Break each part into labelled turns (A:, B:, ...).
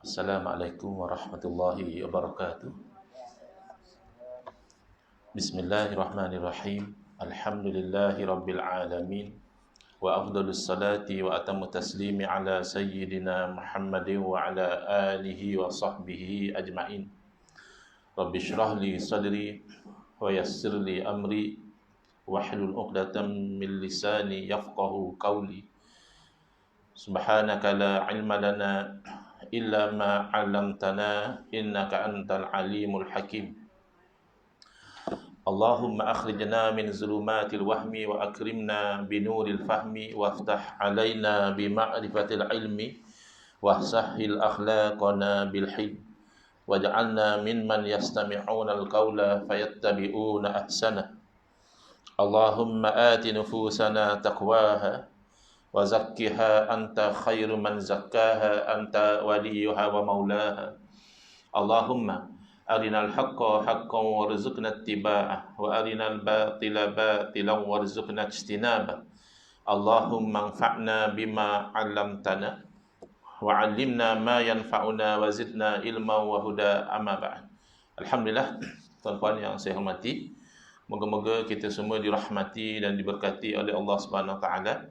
A: Assalamualaikum warahmatullahi wabarakatuh. Bismillahirrahmanirrahim. Alhamdulillahi rabbil alamin. Wa afdalus salati wa atammu taslimi ala sayyidina Muhammadin wa ala alihi wa sahbihi ajma'in. Rabbi shrah li sadri wa yassir li amri wahlul 'uqdatam min lisani yafqahu qawli. Subhanaka la ilma lana illa ma 'allamtana innaka antal alimul hakim. Allahumma akhrijna min zulumatil wahmi wa akrimna binuril fahmi waftah alaina bima'rifatil ilmi wahsahhil akhlaqana bil hilm waj'alna mimman yastami'una al-qawla fayattabi'una ahsana. Allahumma ati nufusana taqwaha wa zakkiha anta khairu man zakkaha anta waliyuha wa maulaha. Allahumma arinal haqqa haqqan warzuqna ittiba'ah wa arinal batila batilan warzuqna ijtinabah. Allahumma anfa'na bima 'allamtana wa 'allimna ma yanfa'una wa zidna ilman wa huda, amma ba'd. Alhamdulillah, tuan-tuan yang saya hormati, moga-moga kita semua dirahmati dan diberkati oleh Allah Subhanahu wa taala,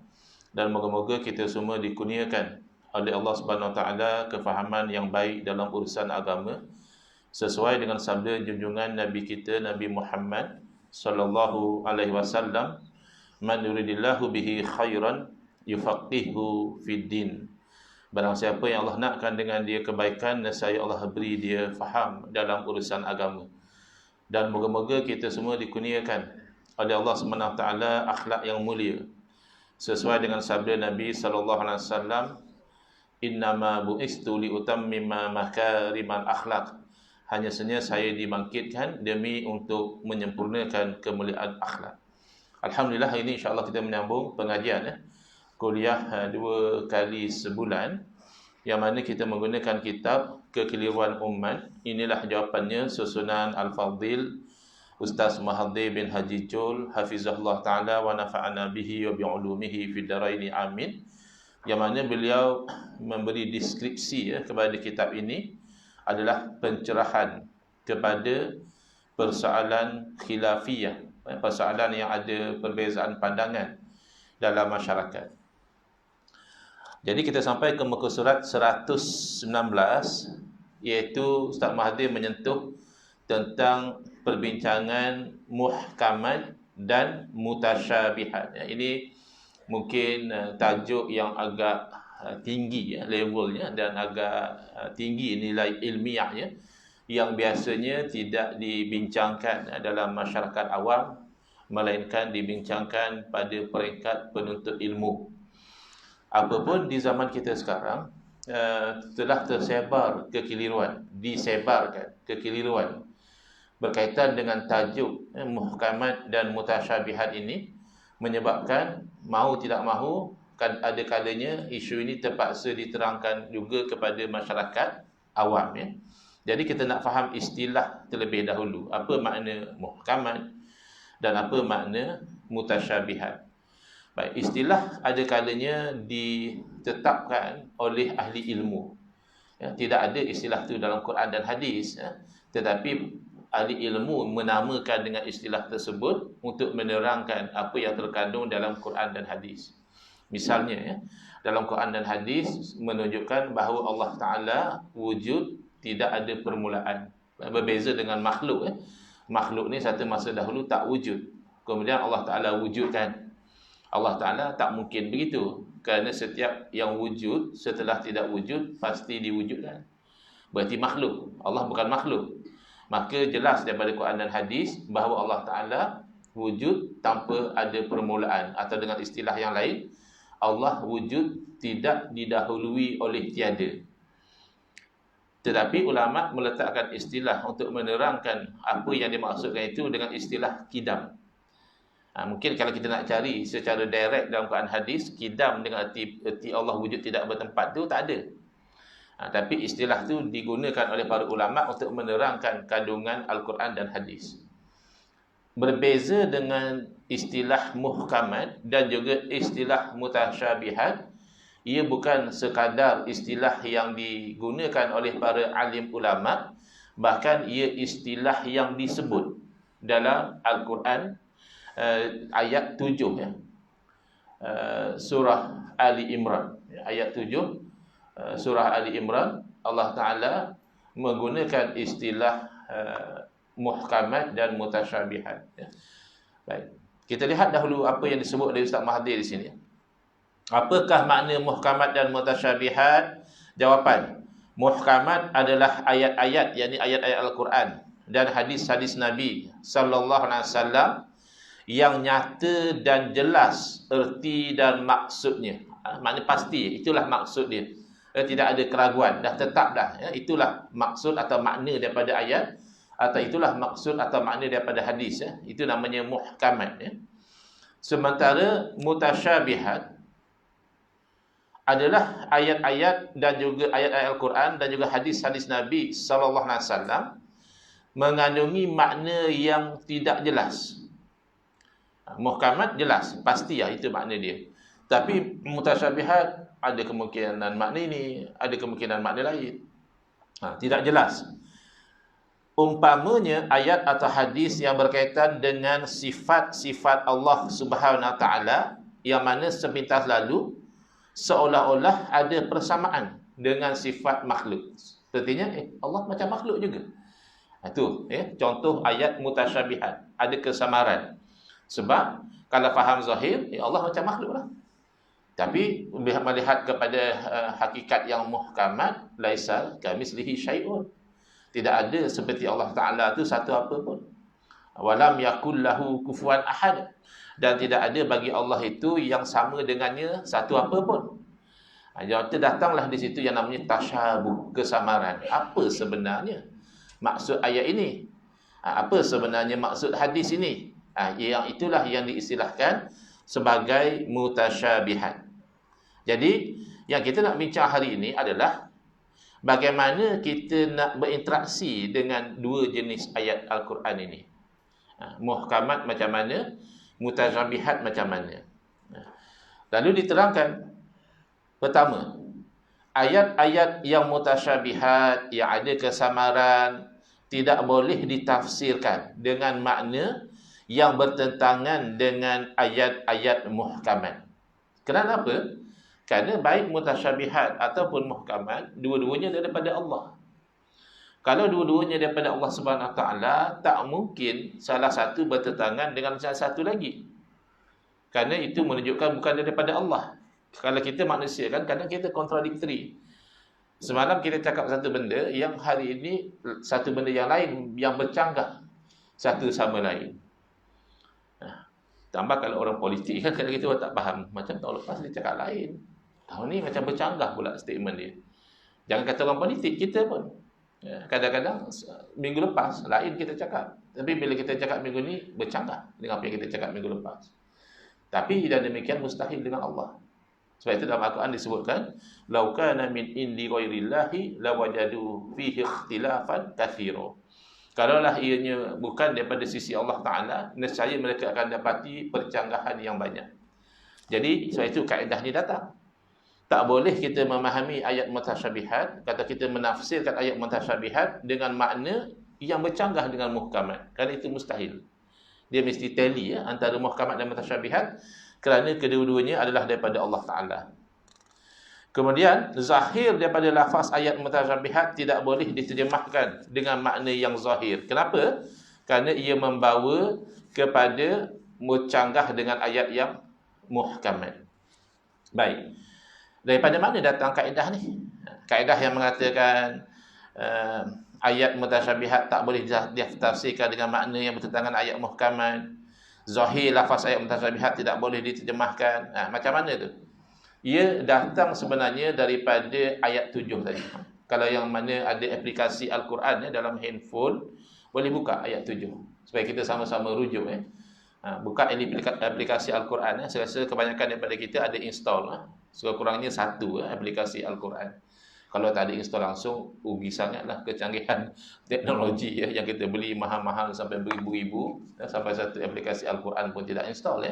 A: dan moga-moga kita semua dikurniakan oleh Allah Subhanahu wa taala kefahaman yang baik dalam urusan agama, sesuai dengan sabda junjungan Nabi kita Nabi Muhammad sallallahu alaihi wasallam, man yuridillahu bihi khairan yufaqihu fid din. Barang siapa yang Allah nakkan dengan dia kebaikan, nescaya Allah beri dia faham dalam urusan agama. Dan moga-moga kita semua dikurniakan oleh Allah Subhanahu wa taala akhlak yang mulia, sesuai dengan sabda Nabi sallallahu alaihi wasallam, innama bu'istu liutammima makarimal akhlak. Hanya saja saya dibangkitkan demi untuk menyempurnakan kemuliaan akhlak. Alhamdulillah, hari ini insya-Allah kita menyambung pengajian kuliah 2 kali sebulan, yang mana kita menggunakan kitab Kekeliruan Umat. Inilah jawapannya, susunan Al-Fadhil Ustaz Mahathir bin Haji Jul hafizahullah ta'ala wa nafa'ana bihi wa bi'ulumihi fid daraini amin. Yang mana beliau memberi deskripsi kepada kitab ini adalah pencerahan kepada persoalan khilafiyah, persoalan yang ada perbezaan pandangan dalam masyarakat. Jadi kita sampai ke muka surat 119, iaitu Ustaz Mahathir menyentuh tentang perbincangan muhkamat dan mutasyabihat. Ini mungkin tajuk yang agak tinggi levelnya, dan agak tinggi nilai ilmiahnya, yang biasanya tidak dibincangkan dalam masyarakat awam, melainkan dibincangkan pada peringkat penuntut ilmu. Apapun di zaman kita sekarang telah tersebar kekeliruan, disebarkan kekeliruan berkaitan dengan tajuk muhkamat dan mutasyabihat ini, menyebabkan mahu tidak mahu ada kalanya isu ini terpaksa diterangkan juga kepada masyarakat awam. Jadi kita nak faham istilah terlebih dahulu, apa makna muhkamat dan apa makna mutasyabihat. Baik, istilah ada kalanya ditetapkan oleh ahli ilmu. Tidak ada istilah itu dalam Quran dan hadis, tetapi ahli ilmu menamakan dengan istilah tersebut untuk menerangkan apa yang terkandung dalam Quran dan hadis. Misalnya, dalam Quran dan hadis menunjukkan bahawa Allah Ta'ala wujud, tidak ada permulaan. Berbeza dengan makhluk. Makhluk ni satu masa dahulu tak wujud, kemudian Allah Ta'ala wujudkan. Allah Ta'ala tak mungkin begitu, kerana setiap yang wujud setelah tidak wujud pasti diwujudkan. Berarti makhluk. Allah bukan makhluk. Maka jelas daripada Quran dan hadis bahawa Allah Ta'ala wujud tanpa ada permulaan, atau dengan istilah yang lain, Allah wujud tidak didahului oleh tiada. Tetapi ulama meletakkan istilah untuk menerangkan apa yang dimaksudkan itu dengan istilah kidam. Mungkin kalau kita nak cari secara direct dalam Quran hadis, kidam dengan erti Allah wujud tidak bertempat tu tak ada. Tapi istilah tu digunakan oleh para ulama untuk menerangkan kandungan Al-Quran dan hadis. Berbeza dengan istilah muhkamat dan juga istilah mutasyabihat, ia bukan sekadar istilah yang digunakan oleh para alim ulama, bahkan ia istilah yang disebut dalam Al-Quran, ayat 7 ya. Surah Ali Imran, ayat 7 surah Ali Imran, Allah Ta'ala menggunakan istilah muhkamat dan mutasyabihat ya. Baik, kita lihat dahulu apa yang disebut oleh Ustaz Mahathir di sini. Apakah makna muhkamat dan mutasyabihat? Jawapan, muhkamat adalah ayat-ayat, yakni ayat-ayat Al-Quran dan hadis-hadis Nabi sallallahu alaihi wasallam yang nyata dan jelas erti dan maksudnya. Makna pasti, itulah maksud dia. Tidak ada keraguan, dah tetap dah ya, itulah maksud atau makna daripada ayat, atau itulah maksud atau makna daripada hadis ya. Itu namanya muhkamat ya. Sementara mutasyabihat adalah ayat-ayat dan juga ayat-ayat Al-Quran dan juga hadis-hadis Nabi sallallahu alaihi wasallam mengandungi makna yang tidak jelas. Muhkamat jelas, pasti ya, itu makna dia. Tapi mutasyabihat ada kemungkinan makna ini, ada kemungkinan makna lain. Tidak jelas. Umpamanya ayat atau hadis yang berkaitan dengan sifat-sifat Allah Subhanahu Wa Taala yang mana sepintas lalu seolah-olah ada persamaan dengan sifat makhluk. Sepertinya Allah macam makhluk juga. Itu contoh ayat mutasyabihat, ada kesamaran. Sebab kalau faham zahir, Allah macam makhluk lah. Tapi melihat kepada hakikat yang muhkamat, laisa kamitslihi syai'un. Tidak ada seperti Allah Ta'ala itu satu apa pun. Walam yakul lahu kufuwan ahad. Dan tidak ada bagi Allah itu yang sama dengannya satu apa pun. Jadi datanglah di situ yang namanya tasyabuh, kesamaran. Apa sebenarnya maksud ayat ini? Apa sebenarnya maksud hadis ini? Yang itulah yang diistilahkan sebagai mutasyabihat. Jadi yang kita nak bincang hari ini adalah bagaimana kita nak berinteraksi dengan dua jenis ayat Al-Quran ini. Muhkamat macam mana, mutasyabihat macam mana. Lalu diterangkan, pertama, ayat-ayat yang mutasyabihat, yang ada kesamaran, tidak boleh ditafsirkan dengan makna yang bertentangan dengan ayat-ayat muhkamat. Kenapa? Kerana baik mutasyabihat ataupun muhkamat, dua-duanya daripada Allah. Kalau dua-duanya daripada Allah Subhanahu Wa Taala, tak mungkin salah satu bertentangan dengan salah satu lagi. Kerana itu menunjukkan bukan daripada Allah. Kalau kita manusia kan, kadang kita kontradiktori. Semalam kita cakap satu benda, yang hari ini satu benda yang lain, yang bercanggah satu sama lain. Tambah kalau orang politik kan, kadang kita tak faham. Macam tahun lepas dia cakap lain, tahun ni macam bercanggah pula statement dia. Jangan kata orang politik, kita pun kadang-kadang minggu lepas lain kita cakap, tapi bila kita cakap minggu ni bercanggah dengan apa yang kita cakap minggu lepas. Tapi dan demikian mustahil dengan Allah. Sebab itu dalam Al-Quran disebutkan, "Lau kana min indi ghairillahi lawajadu fihi ikhtilafan katsira." Kalaulah ianya bukan daripada sisi Allah Ta'ala, nescaya mereka akan dapati percanggahan yang banyak. Jadi sebab itu kaedah ni datang. Tak boleh kita memahami ayat mutasyabihat, kata kita menafsirkan ayat mutasyabihat dengan makna yang bercanggah dengan muhkamat. Kerana itu mustahil. Dia mesti tally antara muhkamat dan mutasyabihat, kerana kedua-duanya adalah daripada Allah Ta'ala. Kemudian, zahir daripada lafaz ayat mutasyabihat tidak boleh diterjemahkan dengan makna yang zahir. Kenapa? Kerana ia membawa kepada bercanggah dengan ayat yang muhkamat. Baik. Daripada mana datang kaedah ni? Kaedah yang mengatakan ayat mutasyabihat tak boleh ditafsirkan dengan makna yang bertentangan ayat muhkamat. Zahir lafaz ayat mutasyabihat tidak boleh diterjemahkan. Macam mana tu? Ia datang sebenarnya daripada ayat 7 tadi. Kalau yang mana ada aplikasi Al-Quran dalam handphone, boleh buka ayat 7 supaya kita sama-sama rujuk. Buka aplikasi Al-Quran. Saya rasa kebanyakan daripada kita ada install. Sekurang-kurangnya satu aplikasi Al-Quran. Kalau tak ada install langsung, rugi sangatlah kecanggihan teknologi yang kita beli mahal-mahal sampai beribu-ribu, sampai satu aplikasi Al-Quran pun tidak install.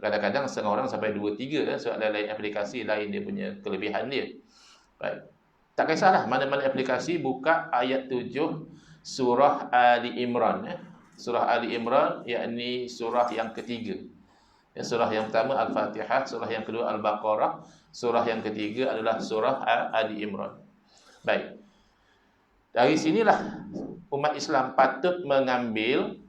A: Kadang-kadang setengah orang sampai 2-3 sebab lain aplikasi lain dia punya kelebihan dia. Baik. Tak kisahlah mana-mana aplikasi, buka ayat 7 surah Ali Imran. Surah Ali Imran, yakni surah yang ketiga. Surah yang pertama Al-Fatihah, surah yang kedua Al-Baqarah, surah yang ketiga adalah surah Ali Imran. Baik. Dari sinilah umat Islam patut mengambil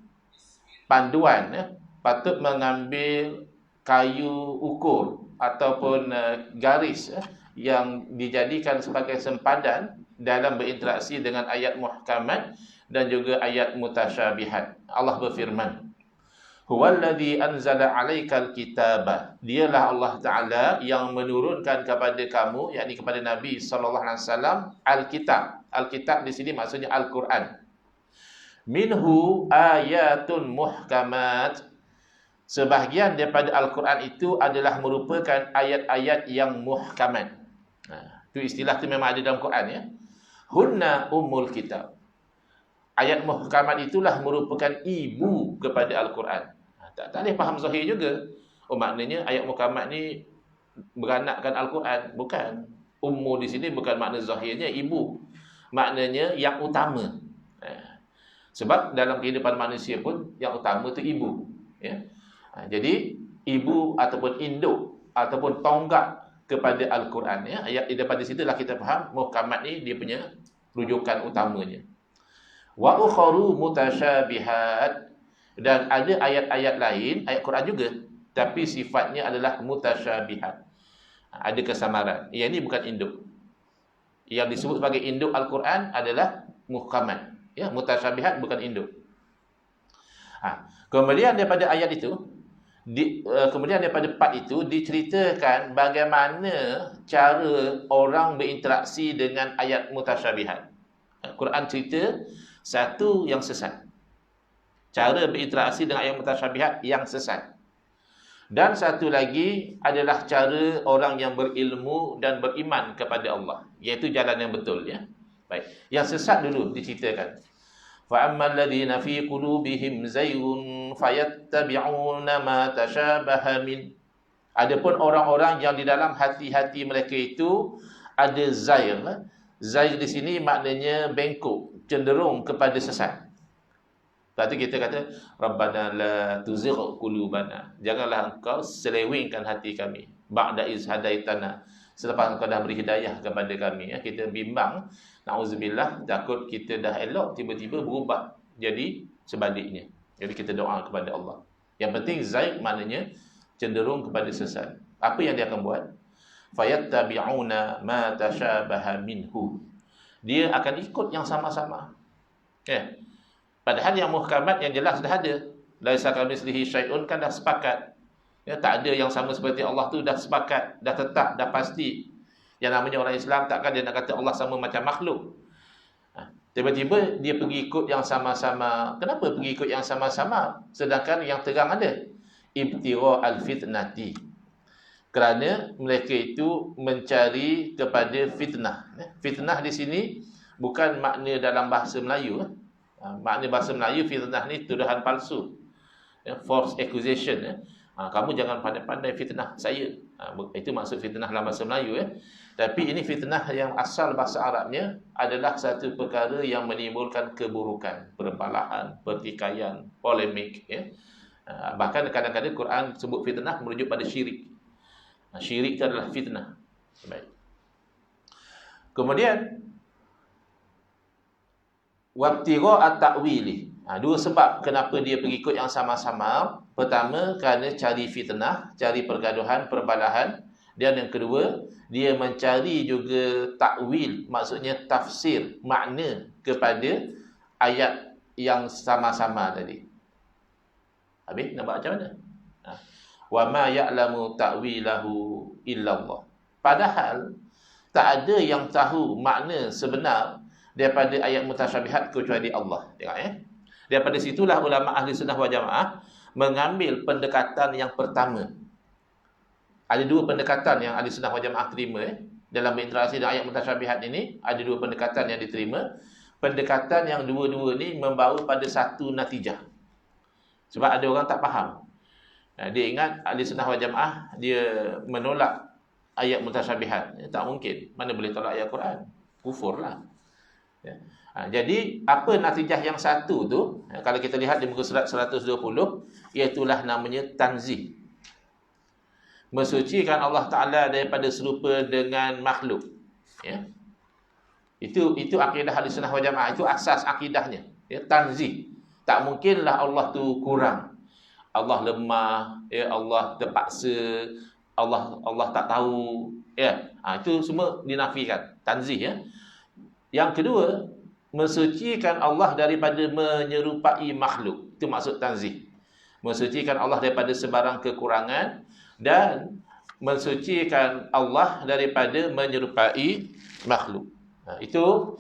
A: panduan, patut mengambil kayu ukur ataupun garis yang dijadikan sebagai sempadan dalam berinteraksi dengan ayat muhkamat dan juga ayat mutasyabihat. Allah berfirman, Huwallazi anzala 'alaikal kitaba. Dialah Allah Taala yang menurunkan kepada kamu, yakni kepada Nabi sallallahu alaihi wasallam, al-kitab. Al-kitab di sini maksudnya Al-Quran. Minhu ayatun muhkamat. Sebahagian daripada Al-Quran itu adalah merupakan ayat-ayat yang muhkamat. Itu istilah tu memang ada dalam Quran, ya. Hunna ummul kitab. Ayat muhkamat itulah merupakan ibu kepada Al-Quran. Tak boleh faham zahir juga. Maknanya ayat muhkamat ni beranakkan Al-Quran. Bukan. Ummu di sini bukan makna zahirnya ibu. Maknanya yang utama. Sebab dalam kehidupan manusia pun yang utama tu ibu. Ya. Jadi ibu ataupun induk ataupun tonggak kepada Al-Quran. Ya. Ayat daripada situlah kita faham muhkamat ni dia punya rujukan utamanya. Wa ukharu mutasyabihat. Dan ada ayat-ayat lain, ayat Quran juga, tapi sifatnya adalah mutasyabihat. Ada kesamaran. Yang ini bukan induk. Yang disebut sebagai induk Al-Quran adalah muhkamat. Ya, mutasyabihat bukan induk. Kemudian daripada ayat itu, kemudian daripada part itu diceritakan bagaimana cara orang berinteraksi dengan ayat mutasyabihat. Quran cerita satu yang sesat. Cara berinteraksi dengan ayat mutasyabihat yang sesat. Dan satu lagi adalah cara orang yang berilmu dan beriman kepada Allah, iaitu jalan yang betul, ya. Baik. Yang sesat dulu diceritakan. Fa ammal ladzina fi qulubihim zaygun fayattabi'una ma tashabaha min. Adapun orang-orang yang di dalam hati-hati mereka itu ada zayg. Zayg di sini maknanya bengkok, cenderung kepada sesat. Lepas tu kita kata, Rabbana la tuzigh qulubana. Janganlah engkau selewengkan hati kami. Ba'da iz hadaitana. Selepas engkau dah beri hidayah kepada kami. Ya. Kita bimbang, na'udzubillah, takut kita dah elok, tiba-tiba berubah jadi sebaliknya. Jadi kita doa kepada Allah. Yang penting zaid maknanya cenderung kepada sesat. Apa yang dia akan buat? Fayattabi'una ma tashabaha minhu. Dia akan ikut yang sama-sama. Ya. Padahal yang muhkamat yang jelas dah ada. Laisa kamitslihi syai'un kan dah sepakat. Ya, tak ada yang sama seperti Allah tu dah sepakat, dah tetap, dah pasti. Yang namanya orang Islam takkan dia nak kata Allah sama macam makhluk. Tiba-tiba dia pergi ikut yang sama-sama. Kenapa pergi ikut yang sama-sama sedangkan yang terang ada? Ibtira al-fitnati. Kerana mereka itu mencari kepada fitnah. Fitnah di sini bukan makna dalam bahasa Melayu. Makna bahasa Melayu fitnah ni tuduhan palsu, false accusation. Kamu jangan pandai-pandai fitnah saya. Itu maksud fitnah dalam bahasa Melayu. Tapi ini fitnah yang asal bahasa Arabnya adalah satu perkara yang menimbulkan keburukan, perbalahan, pertikaian, polemik. Bahkan kadang-kadang Quran sebut fitnah merujuk pada syirik. Syirik itu adalah fitnah. Baik. Kemudian wabtira at-ta'wili. Dua sebab kenapa dia pergi ikut yang sama-sama. Pertama, kerana cari fitnah, cari pergaduhan, perbalahan. Dan yang kedua, dia mencari juga takwil, maksudnya tafsir, makna kepada ayat yang sama-sama tadi. Habis, nampak macam mana? Wa ma ya'lamu ta'wilahu illallah. Padahal tak ada yang tahu makna sebenar daripada ayat mutasyabihat kecuali Allah. Tengok Daripada situlah ulama ahli sunnah wal jamaah mengambil pendekatan yang pertama. Ada dua pendekatan yang ahli sunnah wal jamaah terima dalam berinteraksi dengan ayat mutasyabihat ini. Ada dua pendekatan yang diterima. Pendekatan yang dua-dua ni membawa pada satu natijah. Sebab ada orang tak faham. Dia ingat ahli sunnah wal jamaah dia menolak ayat mutasyabihat. Tak mungkin. Mana boleh tolak ayat Quran? Kufur lah. Jadi apa natijah yang satu tu, kalau kita lihat di muka surat 120, iaitulah namanya tanzih. Mensucikan Allah Ta'ala daripada serupa dengan makhluk. Itu akidah ahli sunnah wal jamaah. Itu asas akidahnya. Tanzih. Tak mungkinlah Allah tu kurang. Allah lemah, Allah terpaksa, Allah tak tahu, itu semua dinafikan, tanzih. Yang kedua, mensucikan Allah daripada menyerupai makhluk. Itu maksud tanzih. Mensucikan Allah daripada sebarang kekurangan dan mensucikan Allah daripada menyerupai makhluk. Itu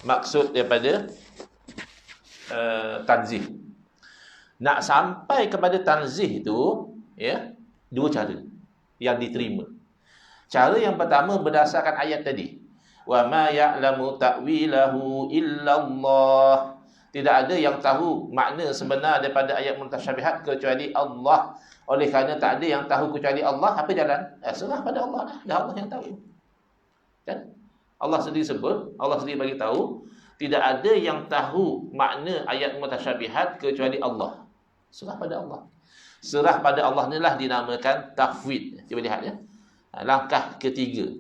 A: maksud daripada tanzih. Nak sampai kepada tanzih itu, dua cara yang diterima. Cara yang pertama berdasarkan ayat tadi. Wa ma ya'lamu ta'wilahu illallah. Tidak ada yang tahu makna sebenar daripada ayat mutasyabihat kecuali Allah. Oleh kerana tak ada yang tahu kecuali Allah, apa jalan? Serah pada Allah lah. Dah Allah yang tahu. Kan? Allah sendiri sebut, Allah sendiri bagi tahu, tidak ada yang tahu makna ayat mutasyabihat kecuali Allah. Serah pada Allah. Serah pada Allah inilah dinamakan tafwid. Cuba lihat langkah ketiga.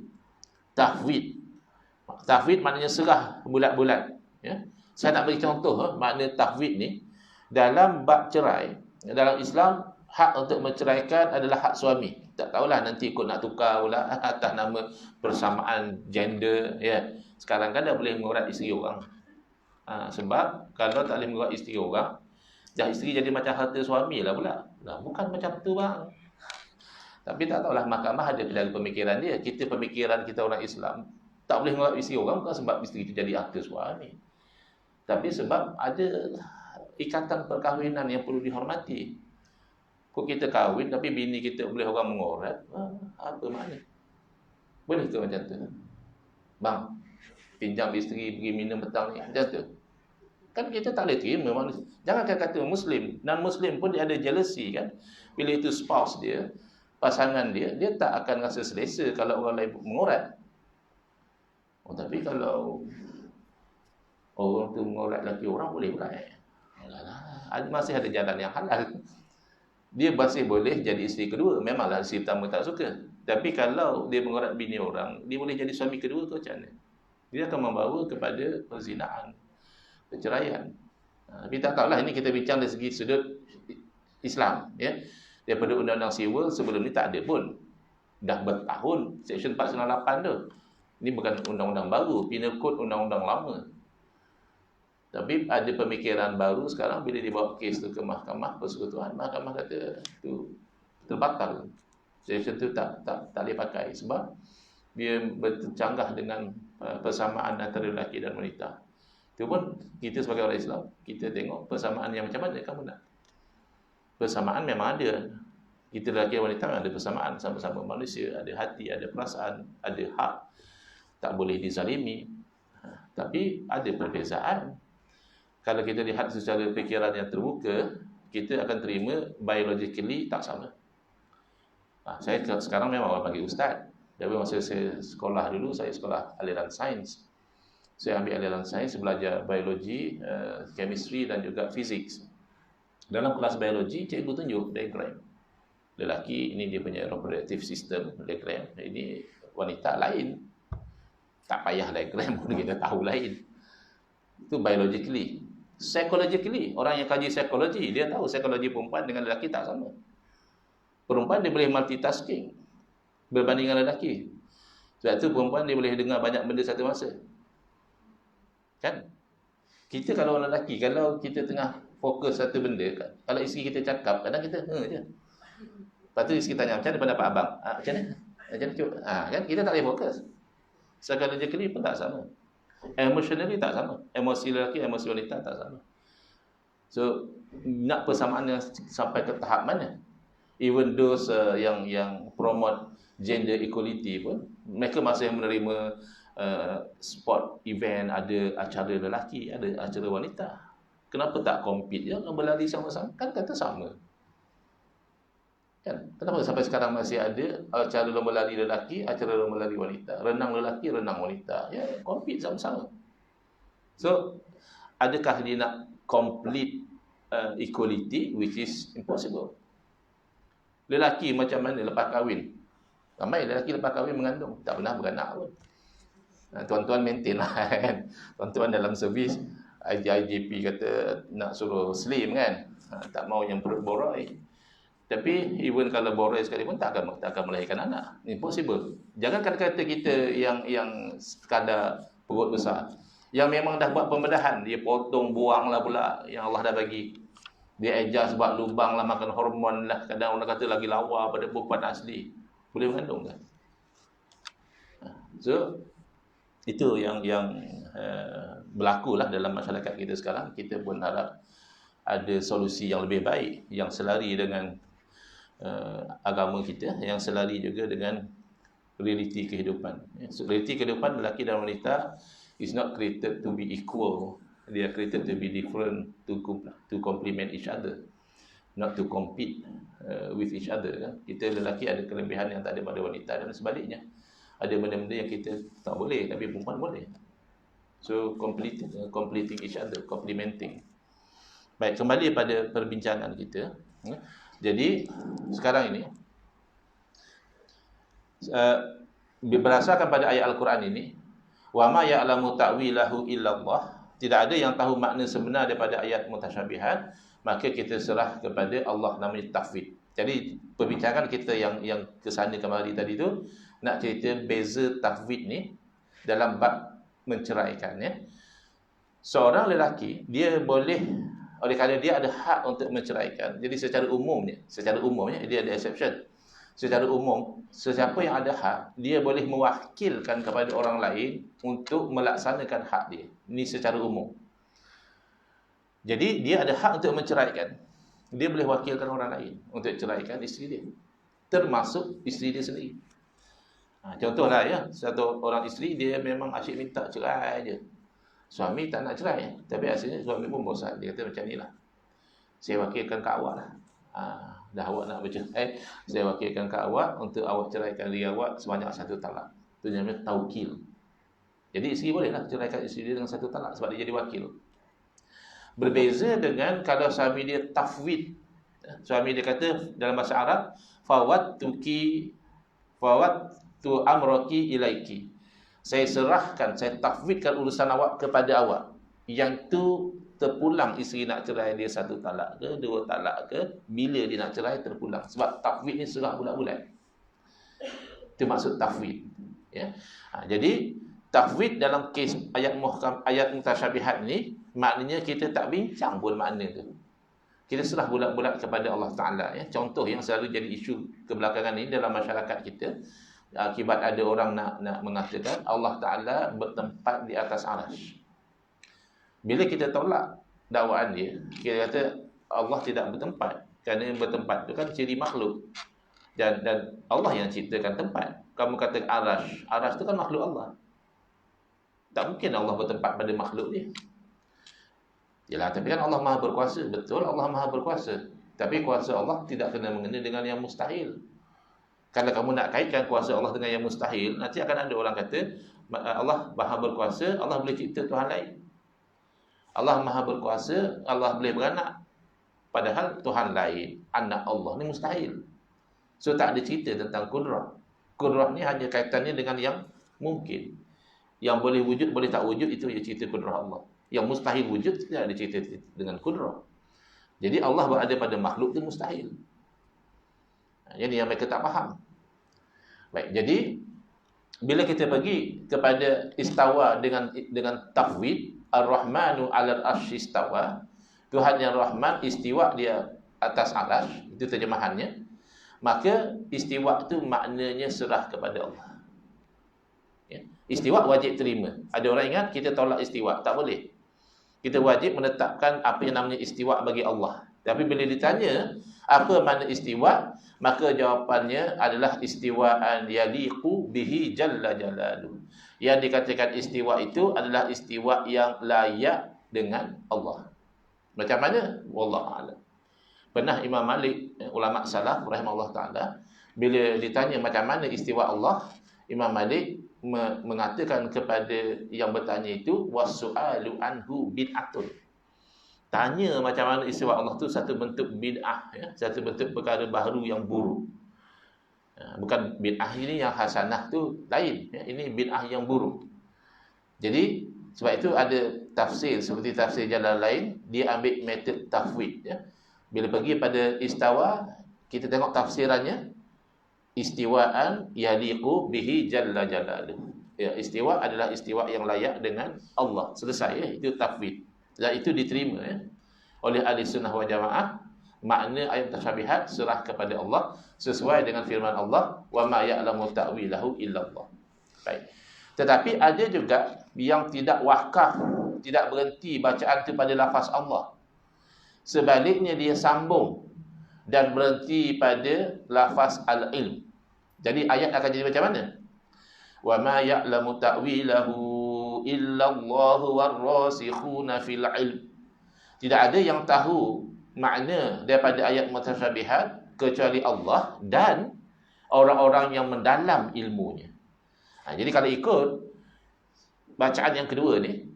A: Tafwid. Tafwid maknanya serah bulat-bulat. Saya nak bagi contoh makna tafwid ni. Dalam bab cerai, dalam Islam, hak untuk menceraikan adalah hak suami. Tak tahulah nanti ikut nak tukar pula atas nama persamaan gender. Sekarang kan dah boleh mengurat isteri orang. Sebab kalau tak boleh mengurat isteri orang, dah isteri jadi macam harta suami lah pula. Bukan macam tu bang. Tapi tak tahulah mahkamah ada dalam pemikiran dia. Pemikiran kita orang Islam, tak boleh mengurat isteri orang bukan sebab isteri itu jadi harta suami. Tapi sebab ada ikatan perkahwinan yang perlu dihormati. Kok kita kahwin tapi bini kita boleh orang mengurat, apa makna? Boleh ke macam tu? Bang, pinjam isteri pergi minum petang ni, macam tu. Kan kita tak boleh terima manusia. Jangan kata Muslim. Non-Muslim pun dia ada jealousy kan. Bila itu spouse dia, pasangan dia, dia tak akan rasa selesa kalau orang lain mengurat. Tapi kalau orang tu mengurat lelaki orang, boleh pula. Masih ada jalan yang halal. Dia masih boleh jadi isteri kedua. Memanglah isteri pertama tak suka. Tapi kalau dia mengurat bini orang, dia boleh jadi suami kedua tu macam mana? Dia akan membawa kepada perzinaan, perceraian. Tapi tak tahulah, ini kita bincang dari segi sudut Islam. Daripada undang-undang civil sebelum ni tak ada pun. Dah bertahun, Seksyen 498 tu. Ini bukan undang-undang baru, Penal Code undang-undang lama. Tapi ada pemikiran baru sekarang bila dibawa kes tu ke Mahkamah Persekutuan, Mahkamah kata tu terbatal. Seksyen tu tak boleh pakai sebab dia bercanggah dengan persamaan antara lelaki dan wanita. Itu pun kita sebagai orang Islam, kita tengok persamaan yang macam mana kamu nak. Persamaan memang ada. Kita lelaki dan wanita ada persamaan, sama-sama manusia, ada hati, ada perasaan, ada hak. Tak boleh dizalimi. Tapi ada perbezaan. Kalau kita lihat secara fikiran yang terbuka, kita akan terima biologically tak sama. Saya sekarang memang orang panggil ustaz. Tapi masa saya sekolah dulu, saya sekolah aliran sains. Saya ambil aliran sains, belajar biologi, chemistry dan juga fizik. Dalam kelas biologi, cikgu tunjuk diagram. Lelaki, ini dia punya reproductive system, diagram. Ini wanita lain. Tak payah diagram pun kita tahu lain. Itu biologically. Psychologically, orang yang kaji psikologi, dia tahu psikologi perempuan dengan lelaki tak sama. Perempuan dia boleh multitasking berbanding dengan lelaki. Sebab tu perempuan dia boleh dengar banyak benda satu masa. Kan? Kita kalau orang lelaki, kalau kita tengah fokus satu benda, kalau isteri kita cakap, kadang kita je. Lepas tu isteri tanya, macam mana pendapat abang? Macam mana? Macam mana? Kan? Kita tak boleh fokus. Psychologically pun tak sama. Emotionally tak sama. Emosi lelaki, emosi wanita tak sama. So, nak persamaan yang sampai ke tahap mana? Even those yang promote gender equality pun, mereka masih menerima sport event, ada acara lelaki, ada acara wanita. Kenapa tak compete je? Berlari sama-sama. Kan kata sama. Kan? Kenapa sampai sekarang masih ada acara lomba lari lelaki, acara lomba lari wanita, renang lelaki, renang wanita, ya, compete sama-sama. So, adakah dia nak complete equality, which is impossible. Lelaki macam mana lepas kahwin? Ramai lelaki lepas kahwin mengandung, tak pernah beranak pun. Tuan-tuan maintain lah kan. Tuan-tuan dalam servis IJP kata nak suruh slim kan, tak mau yang perut boroi. Tapi even kalau boroi sekali pun tak akan melahirkan anak. Impossible. Jangan kata-kata kita yang sekadar perut besar, yang memang dah buat pembedahan, dia potong buang lah pula yang Allah dah bagi. Dia adjust sebab lubang lah, makan hormon lah, kadang orang kata lagi lawa pada perempuan asli. Boleh mengandung kan? So itu yang berlakulah dalam masyarakat kita sekarang. Kita pun harap ada solusi yang lebih baik, yang selari dengan agama kita, yang selari juga dengan realiti kehidupan. So, realiti kehidupan lelaki dan wanita is not created to be equal. They are created to be different, to complement each other, not to compete with each other. Kan? Kita lelaki ada kelebihan yang tak ada pada wanita, dan sebaliknya. Ada benda-benda yang kita tak boleh, tapi perempuan boleh. So, completing each other, complementing. Baik, kembali pada perbincangan kita. Jadi, sekarang ini, berdasarkan pada ayat Al-Quran ini, wa ma ya'lamu ta'wilahu illallah, tidak ada yang tahu makna sebenar daripada ayat mutasyabihat, maka kita serah kepada Allah, namanya tafwid. Jadi perbincangan kita yang kesana kemari tadi tu nak cerita beza tafwid ni dalam bab menceraikan, ya. Seorang lelaki dia boleh, oleh kerana dia ada hak untuk menceraikan. Jadi secara umumnya dia ada exception. Secara umum, sesiapa yang ada hak, dia boleh mewakilkan kepada orang lain untuk melaksanakan hak dia. Ini secara umum. Jadi, dia ada hak untuk menceraikan. Dia boleh wakilkan orang lain untuk ceraikan isteri dia. Termasuk isteri dia sendiri. Contohlah ya, satu orang isteri, dia memang asyik minta cerai aja. Suami tak nak cerai. Tapi asalnya suami pun bosan. Dia kata macam ni lah, saya wakilkan ke awak lah. Dah awak nak bercerai, saya wakilkan ke awak untuk awak ceraikan diri awak sebanyak 1 talak. Itu namanya taukil. Jadi isteri bolehlah ceraikan isteri dia dengan 1 talak sebab dia jadi wakil. Berbeza dengan kalau suami dia tafwid. Suami dia kata dalam bahasa Arab, fawattu amraki ilaiki. Saya serahkan, saya tafwidkan urusan awak kepada awak. Yang tu terpulang isteri nak cerai dia 1 talak ke, 2 talak ke, bila dia nak cerai terpulang. Sebab tafwid ni serah bulat-bulat. Itu maksud tafwid, ya. Jadi tafwid dalam kes ayat mutasyabihat ni, maknanya kita tak bincang pun makna tu. Kita serah bulat-bulat kepada Allah Ta'ala, ya. Contoh yang selalu jadi isu kebelakangan ini dalam masyarakat kita, akibat ada orang nak mengatakan Allah Ta'ala bertempat di atas arasy. Bila kita tolak dakwaan dia, kita kata Allah tidak bertempat. Kerana bertempat itu kan ciri makhluk. Dan Allah yang ciptakan tempat. Kamu kata arasy. Arasy itu kan makhluk Allah. Tak mungkin Allah bertempat pada makhluk dia. Yalah, tapi kan Allah Maha Berkuasa. Betul, Allah Maha Berkuasa. Tapi kuasa Allah tidak kena mengena dengan yang mustahil. Kalau kamu nak kaitkan kuasa Allah dengan yang mustahil, nanti akan ada orang kata Allah Maha Berkuasa, Allah boleh cipta Tuhan lain. Allah Maha Berkuasa, Allah boleh beranak. Padahal Tuhan lain, anak Allah ni mustahil. So tak ada cerita tentang kudrah. Kudrah ni hanya kaitannya dengan yang mungkin. Yang boleh wujud, boleh tak wujud, itu ya cerita kudrah Allah. Yang mustahil wujud, tidak ada cerita dengan kudrah. Jadi Allah berada pada makhluk itu mustahil. Jadi yang mereka tak faham. Baik, jadi bila kita pergi kepada istawa dengan tafwid, Ar-Rahmanu 'alal 'arsy istawa, Tuhan yang Rahman istiwa dia atas arasy, itu terjemahannya. Maka istiwa itu maknanya serah kepada Allah. Ya. Istiwa wajib terima. Ada orang ingat kita tolak istiwa, tak boleh. Kita wajib menetapkan apa yang namanya istiwa bagi Allah. Tapi bila ditanya apa makna istiwa, maka jawapannya adalah istiwaan yaliqu bihi jalla jalaluhu. Yang dikatakan istiwa itu adalah istiwa yang layak dengan Allah. Macam mana? Wallahu a'lam. Pernah Imam Malik, ulama salaf rahimahullah taala, bila ditanya macam mana istiwa Allah, Imam Malik mengatakan kepada yang bertanya itu, wasu'alu anhu bid'atun. Tanya macam mana istiwa Allah tu satu bentuk bid'ah, ya, satu bentuk perkara baru yang buruk. Bukan bid'ah ini yang hasanah tu lain, ya, ini bid'ah yang buruk. Jadi sebab itu ada tafsir seperti tafsir Jalalain, dia ambil metod tafwid, ya. Bila pergi pada istawa, kita tengok tafsirannya, istiwaan yaliqu bihi jalla jalaluhu. Ya, istiwa adalah istiwa yang layak dengan Allah. Selesai, ya, itu tafwid. Dan itu diterima, ya, oleh ahli sunnah wal jamaah. Makna ayat tasyabihat serah kepada Allah sesuai dengan firman Allah, wa ma ya'lamu ta'wilahu illallah. Baik. Tetapi ada juga yang tidak wakaf, tidak berhenti bacaan itu pada lafaz Allah. Sebaliknya dia sambung dan berhenti pada lafaz al-ilm. Jadi ayat akan jadi macam mana? Wa ma ya'lamu ta'wilahu illallahu war-rasikhuna fil ilm. Tidak ada yang tahu makna daripada ayat mutasyabihat kecuali Allah dan orang-orang yang mendalam ilmunya. Jadi kalau ikut bacaan yang kedua ni,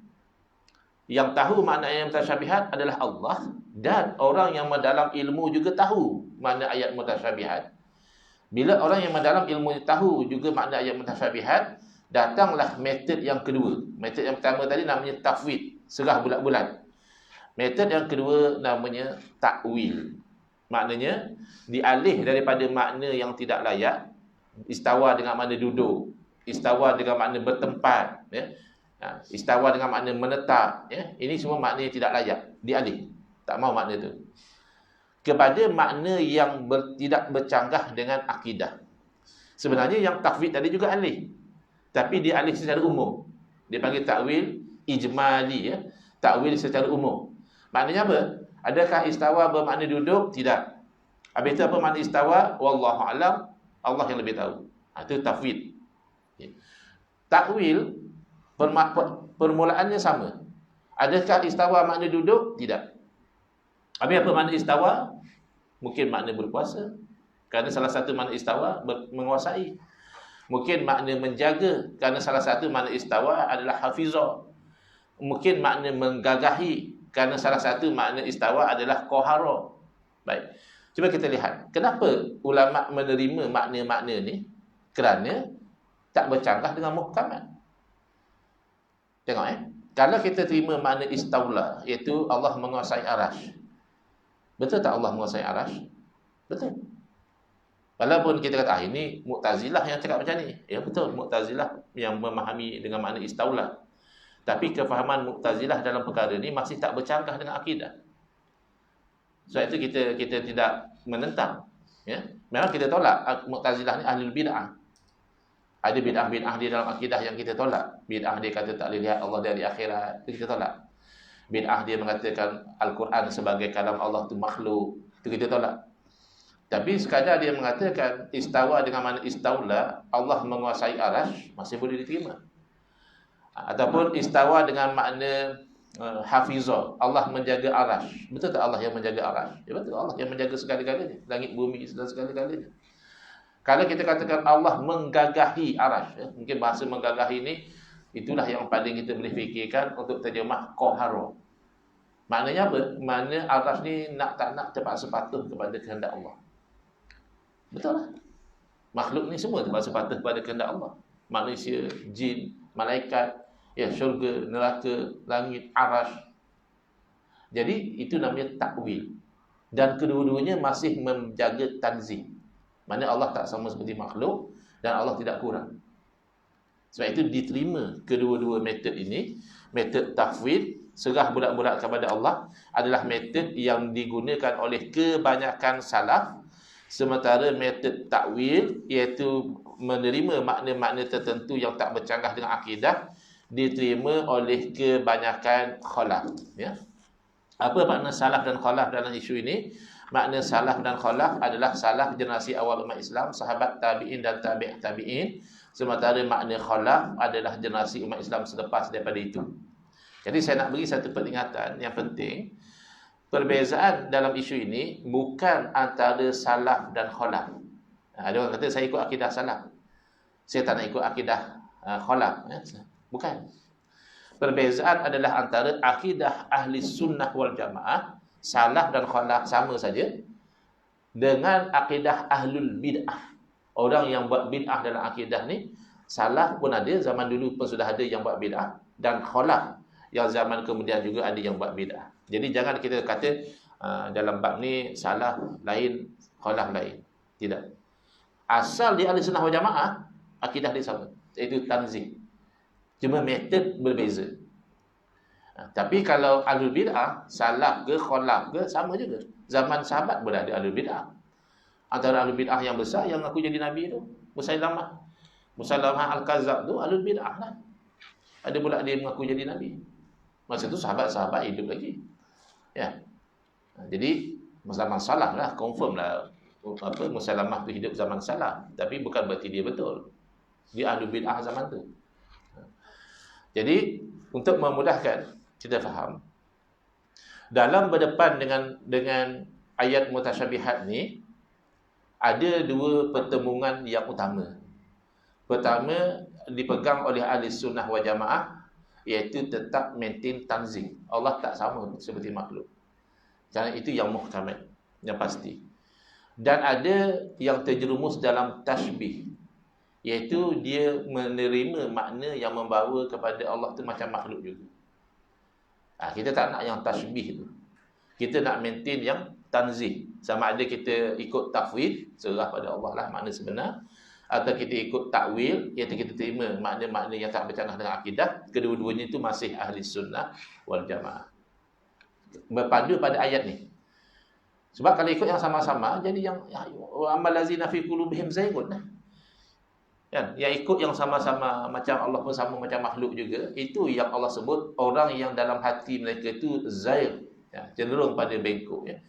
A: yang tahu makna ayat mutasyabihat adalah Allah dan orang yang mendalam ilmu juga tahu makna ayat mutasyabihat. Bila orang yang mendalam ilmu tahu juga makna ayat mutasyabihat, datanglah metod yang kedua. Metod yang pertama tadi namanya tafwid, serah bulat-bulat. Metod yang kedua namanya takwil. Maknanya dialih daripada makna yang tidak layak, istawa dengan makna duduk, istawa dengan makna bertempat, ya. Istawa dengan makna menetap, ya. Ini semua makna yang tidak layak, dialih. Tak mau makna itu kepada makna yang tidak bercanggah dengan akidah. Sebenarnya yang tafwid tadi juga alih, tapi dia alih secara umum. Dia panggil takwil ijmali, ya. Takwil secara umum. Maknanya apa? Adakah istawa bermakna duduk? Tidak. Habis itu apa makna istawa? Wallahu alam, Allah yang lebih tahu. Itu tafwid. Takwil permulaannya sama. Adakah istawa makna duduk? Tidak. Habis apa makna istawa? Mungkin makna berkuasa. Kerana salah satu makna istawa menguasai. Mungkin makna menjaga. Kerana salah satu makna istawa adalah hafizah. Mungkin makna menggagahi. Kerana salah satu makna istawa adalah qahara. Baik. Cuba kita lihat. Kenapa ulama menerima makna-makna ni? Kerana tak bercanggah dengan muhkamat. Tengok, kalau kita terima makna istaula, iaitu Allah menguasai arash. Betul tak Allah menguasai arash? Betul. Walaupun kita kata, ini Mu'tazilah yang cakap macam ni. Ya betul, Mu'tazilah yang memahami dengan makna istaula. Tapi kefahaman Mu'tazilah dalam perkara ni masih tak bercanggah dengan akidah. Sebab itu kita tidak menentang. Ya? Memang kita tolak Mu'tazilah ni ahlul bid'ah. Ada bid'ah-bid'ah di dalam akidah yang kita tolak. Bid'ah dia kata tak boleh lihat Allah dari akhirat, itu kita tolak. Bid'ah dia mengatakan Al-Quran sebagai kalam Allah tu makhluk, itu kita tolak. Tapi sekadar dia mengatakan istawa dengan makna istaula, Allah menguasai arash, masih boleh diterima. Ataupun istawa dengan makna hafizah, Allah menjaga arash. Betul tak Allah yang menjaga arash? Ya betul, Allah yang menjaga segala-galanya, langit bumi dan segala-galanya. Kalau kita katakan Allah menggagahi arash, ya, mungkin bahasa menggagahi ni itulah yang paling kita boleh fikirkan untuk terjemah qahara. Maknanya apa? Makna arash ni nak tak nak terpaksa patuh kepada kehendak Allah. Betul lah. Makhluk ni semua terpaksa patuh kepada kehendak Allah. Manusia, jin, malaikat, ya, syurga, neraka, langit, arash. Jadi itu namanya takwil. Dan kedua-duanya masih menjaga tanzih. Maknanya Allah tak sama seperti makhluk dan Allah tidak kurang. Sebab itu diterima kedua-dua metod ini. Metod tafwid, serah bulat-bulat kepada Allah, adalah metod yang digunakan oleh kebanyakan salaf. Sementara metod takwil, iaitu menerima makna-makna tertentu yang tak bercanggah dengan akidah, diterima oleh kebanyakan khalaf. Ya. Apa makna salaf dan khalaf dalam isu ini? Makna salaf dan khalaf adalah salaf generasi awal umat Islam, sahabat tabi'in dan tabi'in. Sementara makna khalaf adalah generasi umat Islam selepas daripada itu. Jadi saya nak beri satu peringatan yang penting. Perbezaan dalam isu ini bukan antara salaf dan khalaf. Ada orang kata saya ikut akidah salaf, saya tak nak ikut akidah khalaf. Bukan. Perbezaan adalah antara akidah ahli sunnah wal jamaah, salaf dan khalaf sama saja, dengan akidah ahlul bid'ah. Orang yang buat bid'ah dalam akidah ni, salaf pun ada, zaman dulu pun sudah ada yang buat bid'ah, dan khalaf yang zaman kemudian juga ada yang buat bid'ah. Jadi jangan kita kata dalam bab ni salaf lain, khalaf lain. Tidak. Asal di ahli sunnah wal jamaah, akidah dia sama, iaitu tanzih. Cuma metod berbeza. Tapi kalau ahlul bid'ah, salaf ke khalaf ke sama juga. Zaman sahabat pun ada ahlul bid'ah. Antara ahlul bid'ah yang besar yang ngaku jadi nabi tu, Musailamah al-Kazzab tu ahlul bid'ah lah. Ada pula dia mengaku jadi nabi. Masa tu sahabat-sahabat hidup lagi. Ya. Jadi zaman salaf lah, confirm lah Musailamah tu hidup zaman salaf, tapi bukan berarti dia betul. Dia ahlul bid'ah zaman tu. Jadi untuk memudahkan kita faham, dalam berdepan dengan ayat mutasyabihat ni ada dua pertemuan yang utama. Pertama, dipegang oleh ahli sunnah wal jamaah, iaitu tetap maintain tanzih. Allah tak sama seperti makhluk. Kerana itu yang muhtamad, yang pasti. Dan ada yang terjerumus dalam tashbih, iaitu dia menerima makna yang membawa kepada Allah tu macam makhluk juga. Kita tak nak yang tashbih tu. Kita nak maintain yang tanzih. Sama ada kita ikut tafwid, serah pada Allah lah makna sebenar, atau kita ikut takwil, iaitu kita terima makna-makna yang tak bercanggah dengan akidah. Kedua-duanya itu masih ahli sunnah wal jamaah. Berpandu pada ayat ni. Sebab kalau ikut yang sama-sama, jadi yang amal lazina fi qulubihim zaygun. Kan? Yang ikut yang sama-sama macam Allah pun sama macam makhluk juga, itu yang Allah sebut orang yang dalam hati mereka itu zayg, ya, cenderung pada bengkok. Ya.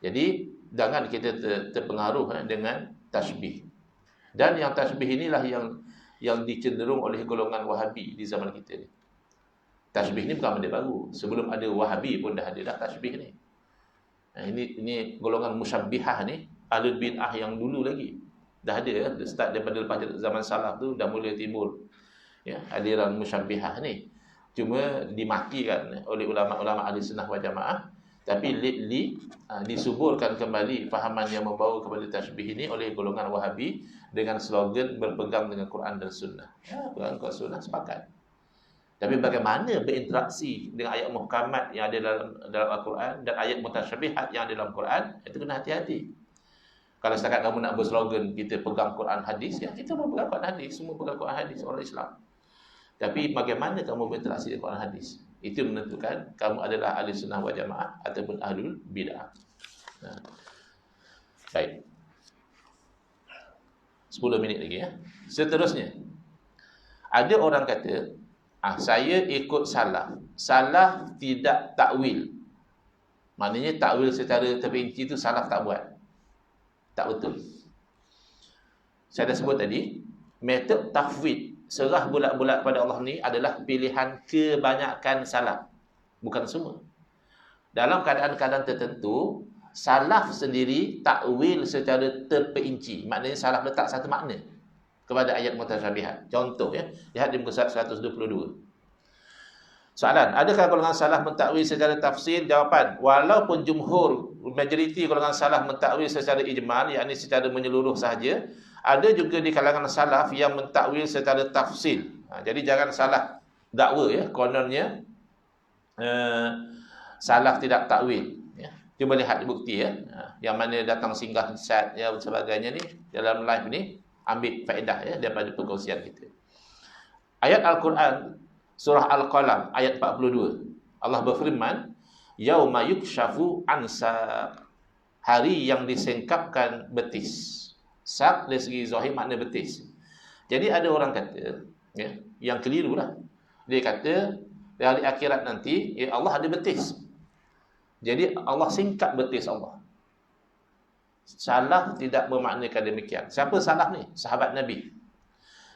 A: Jadi jangan kita terpengaruh dengan tashbih. Dan yang tashbih inilah yang dicenderung oleh golongan Wahabi di zaman kita ni. Tashbih ni bukan benda baru. Sebelum ada Wahabi pun dah ada dah tashbih ni. Ini golongan musyabbihah ni, ahlul bid'ah yang dulu lagi. Dah ada, start daripada lepas zaman salaf tu dah mula timbul. Ya, aliran musyabbihah ni. Cuma dimatikan oleh ulama-ulama ahli sunnah wal jamaah. Tapi lately disuburkan kembali fahaman yang membawa kepada tashbih ini oleh golongan Wahabi dengan slogan berpegang dengan Quran dan Sunnah. Ya, Quran dan Sunnah sepakat. Tapi bagaimana berinteraksi dengan ayat muhkamat yang ada dalam Al-Quran dan ayat mutasyabihat yang ada dalam Quran, itu kena hati-hati. Kalau setakat kamu nak berslogan kita pegang Quran hadis, ya kita pun pegang Quran hadis, semua pegang Quran hadis orang Islam. Tapi bagaimana kamu berinteraksi dengan Quran hadis? Itu menentukan kamu adalah ahli sunnah wal jamaah ataupun ahlul bid'ah. Baik. 10 minit lagi ya. Seterusnya, ada orang kata, saya ikut salaf. Salaf tidak takwil. Maknanya takwil secara terperinci itu salaf tak buat. Tak betul. Saya dah sebut tadi, metod tafwid, serah bulat-bulat pada Allah ni adalah pilihan kebanyakan salaf, bukan semua. Dalam keadaan-keadaan tertentu, salaf sendiri takwil secara terperinci. Maknanya salaf letak satu makna kepada ayat mutasyabihat. Contoh ya, lihat di muka surat 122. Soalan, adakah golongan salaf mentakwil secara tafsir? Jawapan, walaupun jumhur, majoriti golongan salaf mentakwil secara ijmal, yakni secara menyeluruh sahaja, ada juga di kalangan salaf yang mentakwil secara tafsil. Jadi jangan salah dakwa ya, kononnya salaf tidak takwil ya. Cuba lihat bukti ya. Yang mana datang singgah chat ya sebagainya ni dalam live ni, ambil faedah ya daripada perkongsian kita. Ayat Al-Quran surah Al-Qalam ayat 42. Allah berfirman, yauma yukshafu an saq, hari yang disingkapkan betis. Saq dari segi zahir makna betis. Jadi ada orang kata ya, yang keliru lah. Dia kata dari akhirat nanti ya Allah ada betis. Jadi Allah singkap betis Allah. Salaf tidak bermaknakan demikian. Siapa salaf ni? Sahabat Nabi.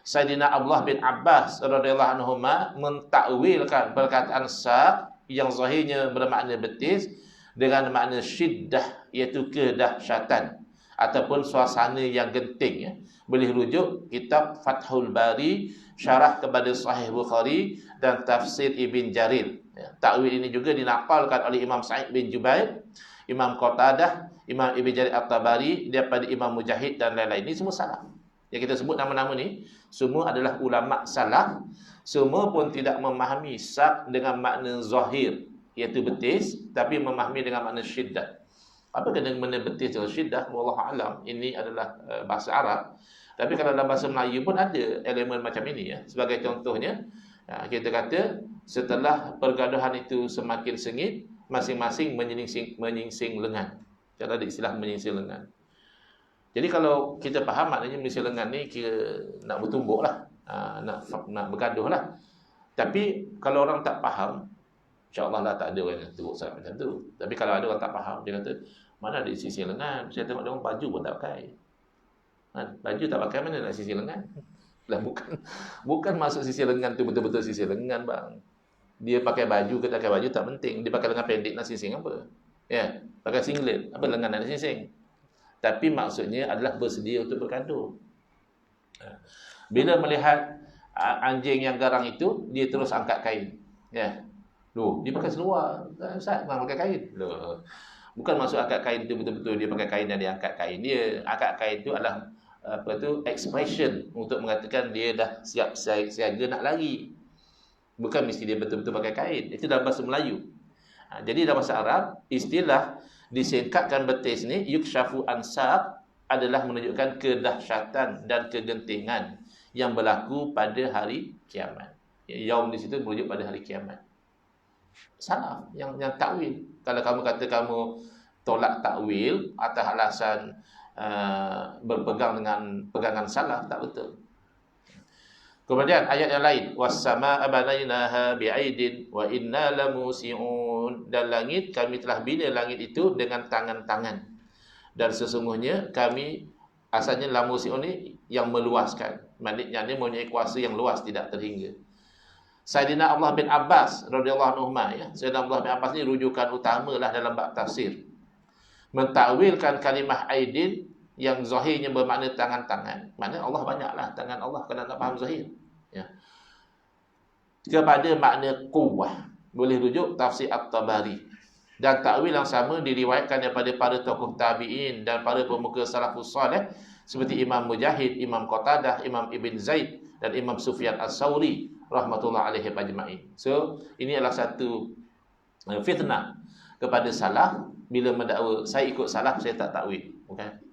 A: Sayyidina Abdullah bin Abbas radhiyallahu anhuma mentakwilkan perkataan saq yang zahirnya bermakna betis dengan makna syiddah, iaitu kedahsyatan ataupun suasana yang genting, ya. Boleh rujuk kitab Fathul Bari, syarah kepada Sahih Bukhari dan tafsir Ibn Jarir. Ya, takwil ini juga dinaqalkan oleh Imam Sa'id bin Jubair, Imam Qatadah, Imam Ibn Jarir At-Tabari, daripada Imam Mujahid dan lain-lain. Ini semua salaf. Yang kita sebut nama-nama ni semua adalah ulama salaf. Semua pun tidak memahami sak dengan makna zahir, iaitu betis, tapi memahami dengan makna syiddah. Apa kena makna betis atau syiddah? Wallahu alam. Ini adalah bahasa Arab. Tapi kalau dalam bahasa Melayu pun ada elemen macam ini, ya. Sebagai contohnya, kita kata setelah pergaduhan itu semakin sengit, masing-masing menyingsing lengan. Jadi ada istilah menyingsing lengan. Jadi kalau kita faham maknanya menyingsing lengan ni kira nak bertumbuk lah, nak bergaduh lah. Tapi kalau orang tak faham, insya-Allah lah tak ada orang yang teruk sangat macam tu. Tapi kalau ada orang tak faham, dia kata, mana ada sisi lengan? Saya tengok dia orang baju pun tak pakai. Baju tak pakai, mana nak sisi lengan? Lah bukan masuk sisi lengan tu betul-betul sisi lengan, bang. Dia pakai baju ke tak pakai baju tak penting. Dia pakai lengan pendek nak sising apa? Ya, pakai singlet, apa lengan nak sising? Tapi maksudnya adalah bersedia untuk bergaduh. Bila melihat anjing yang garang itu, dia terus angkat kain. Ya. Loh, dia pakai seluar. Ustaz, nak pakai kain. Loh. Bukan maksud angkat kain itu betul-betul dia pakai kain dan dia angkat kain. Dia angkat kain itu adalah expression untuk mengatakan dia dah siap siaga nak lari. Bukan mesti dia betul-betul pakai kain. Itu dalam bahasa Melayu. Jadi dalam bahasa Arab, istilah disingkatkan betis ni, yukshafu ansab, adalah menunjukkan kedahsyatan dan kegentingan yang berlaku pada hari kiamat. Yaum di situ merujuk pada hari kiamat. Salah yang takwil. Kalau kamu kata kamu tolak takwil atas alasan berpegang dengan pegangan salah, tak betul. Kemudian ayat yang lain, was-samaa'a banainaha bi'aidin wa inna lamusi'un, dan langit kami telah bina langit itu dengan tangan-tangan, dan sesungguhnya kami, asalnya lamusi'un ni yang meluaskan, maknanya dia mempunyai kuasa yang luas, tidak terhingga. Sayyidina Abdullah bin Abbas radhiyallahu anhu, ya, Sayyidina Abdullah bin Abbas ni rujukan utamalah dalam bab tafsir, mentakwilkan kalimah aidin yang zahirnya bermakna tangan-tangan. Maknanya Allah banyaklah tangan Allah kalau nak faham zahir, ya. Kepada makna quwwah, boleh rujuk tafsir At-Tabari. Dan takwil yang sama diriwayatkan daripada para tokoh tabi'in dan para pemuka salafus salih seperti Imam Mujahid, Imam Qatadah, Imam Ibn Zaid dan Imam Sufyan As-Sawri rahmatullah alaihi ajma'in. So, ini adalah satu fitnah kepada salaf bila mendakwa saya ikut salaf, saya tak takwil. Bukan.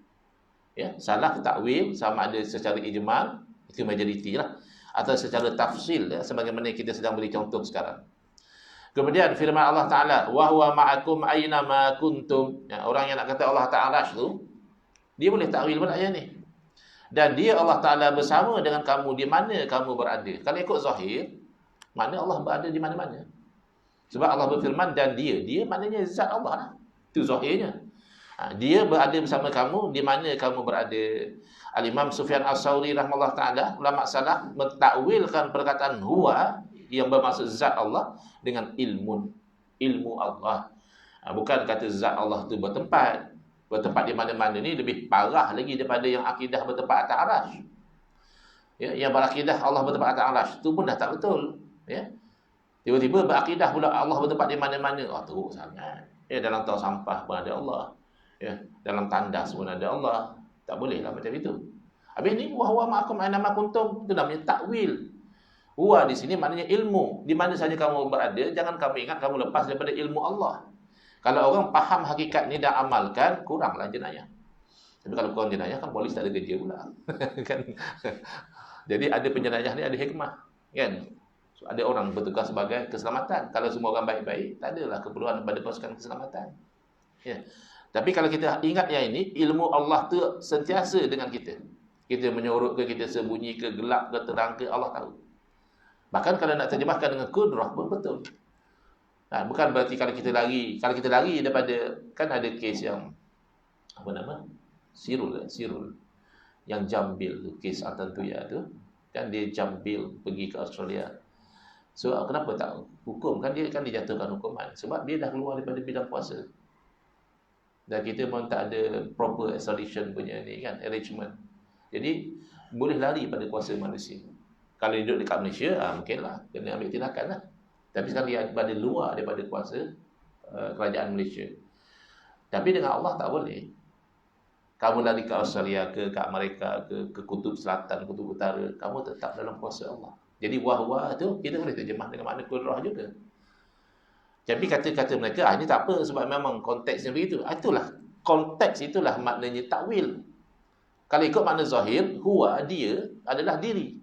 A: Ya, salaf takwil sama ada secara ijmal, itu majoriti lah, atau secara tafsil, ya, sebagaimana kita sedang beri contoh sekarang. Kemudian firman Allah Ta'ala, wa huwa ma'akum aina ma kuntum. Ya, orang yang nak kata Allah Ta'ala tu, dia boleh takwil pun ayat ni. Dan dia Allah Ta'ala bersama dengan kamu di mana kamu berada. Kalau ikut zahir, makna Allah berada di mana-mana. Sebab Allah berfirman dan dia maknanya zat Allah lah. Itu zahirnya. Dia berada bersama kamu di mana kamu berada. Al-Imam Sufyan As-Sawri rahimahullah ta'ala, ulama salaf mentakwilkan perkataan huwa yang bermaksud zat Allah dengan ilmu Allah. Bukan kata zat Allah tu bertempat di mana-mana. Ni lebih parah lagi daripada yang akidah bertempat atas arasy. Ya, yang berakidah Allah bertempat atas arasy tu pun dah tak betul, ya. Tiba-tiba berakidah pula Allah bertempat di mana-mana. Teruk sangat. Ya, dalam tong sampah pun ada Allah. Ya, dalam tandas pun ada Allah. Tak boleh lah macam itu. Habis ni wa huwa ma'akum aina ma kuntum, itu namanya takwil. Huwa di sini maknanya ilmu. Di mana saja kamu berada, jangan kamu ingat kamu lepas daripada ilmu Allah. Kalau orang faham hakikat ni dan amalkan, kuranglah jenayah. Tapi kalau kurang jenayah kan polis tak ada kerja pula. Kan? Jadi ada penjenayah ni ada hikmah, kan? So, ada orang bertugas sebagai keselamatan. Kalau semua orang baik-baik, tak adalah keperluan pada pasukan keselamatan. Ya. Tapi kalau kita ingat yang ini, ilmu Allah tu sentiasa dengan kita. Kita menyorok ke, kita sembunyi ke, gelap ke, terang ke, Allah tahu. Bahkan kalau nak terjemahkan dengan kudrah pun betul. Bukan berarti kalau kita lari daripada, kan ada kes yang apa nama? Sirul. Yang jambil tu, kes Atantuya tu, kan dia jambil pergi ke Australia. So kenapa tak hukum? Kan dia dijatuhkan hukuman sebab dia dah keluar daripada bidang puasa. Dan kita pun tak ada proper extradition punya ni kan, arrangement. Jadi boleh lari pada kuasa Malaysia. Kalau duduk dekat Malaysia, mungkinlah kena ambil tindakan lah. Tapi sekali pada luar daripada kuasa kerajaan Malaysia. Tapi dengan Allah tak boleh. Kamu lari ke Australia ke Amerika ke Kutub Selatan, Kutub Utara, kamu tetap dalam kuasa Allah. Jadi wah-wah tu kita boleh terjemah dengan makna kudrah juga. Tapi kata-kata mereka, ini tak apa sebab memang konteksnya begitu. Itulah, konteks itulah maknanya takwil. Kalau ikut makna zahir, huwa, dia adalah diri.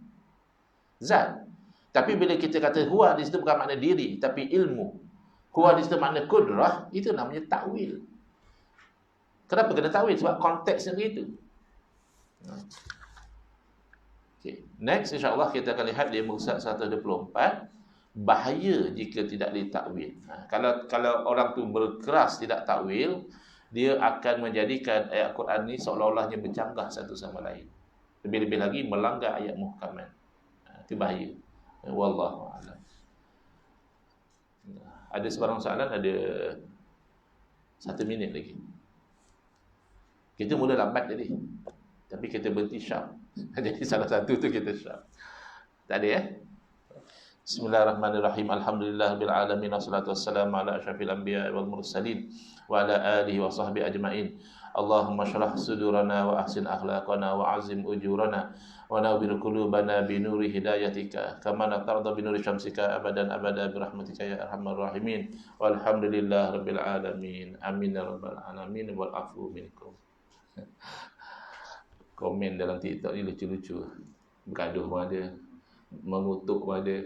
A: Zat. Tapi bila kita kata huwa di situ bukan makna diri, tapi ilmu. Huwa di situ makna kudrah, itu namanya takwil. Kenapa kena takwil? Sebab konteksnya begitu. Okay. Next, insyaAllah kita akan lihat di muka 124. Bahaya jika tidak ditakwil. Kalau orang tu berkeras tidak takwil, dia akan menjadikan ayat Quran ni seolah-olahnya bercanggah satu sama lain. Lebih-lebih lagi melanggar ayat muhkamat. Itu bahaya. Wallahu a'lam. Ada sebarang soalan, ada 1 minit lagi. Kita mula lambat tadi, tapi kita berhenti sharp. Jadi salah satu tu kita sharp. Tak ada ya? Bismillahirrahmanirrahim. Alhamdulillahirabbil alamin wassalatu wassalamu ala asyrafil anbiya'i wal mursalin wa ala alihi wa sahbihi ajma'in. Allahumma shrah sudurana wa ahsin akhlaqana wa azim ujurana wa nawwir qulubana bi nuri hidayatika kama tarda bi nuri syamsika abadan abada bi rahmatika ya arhamar rahimin. Walhamdulillahirabbil alamin. Amin ya rabbal alamin wal afu minkum. Komen dalam TikTok ni lucu-lucu. Bergaduh pun ada, mengutuk pun ada.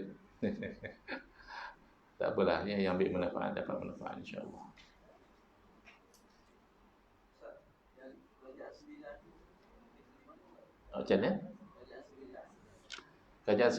A: Tak apalah, ni yang ambil manfaat dapat manfaat insya-Allah. Macam mana? Kerajaan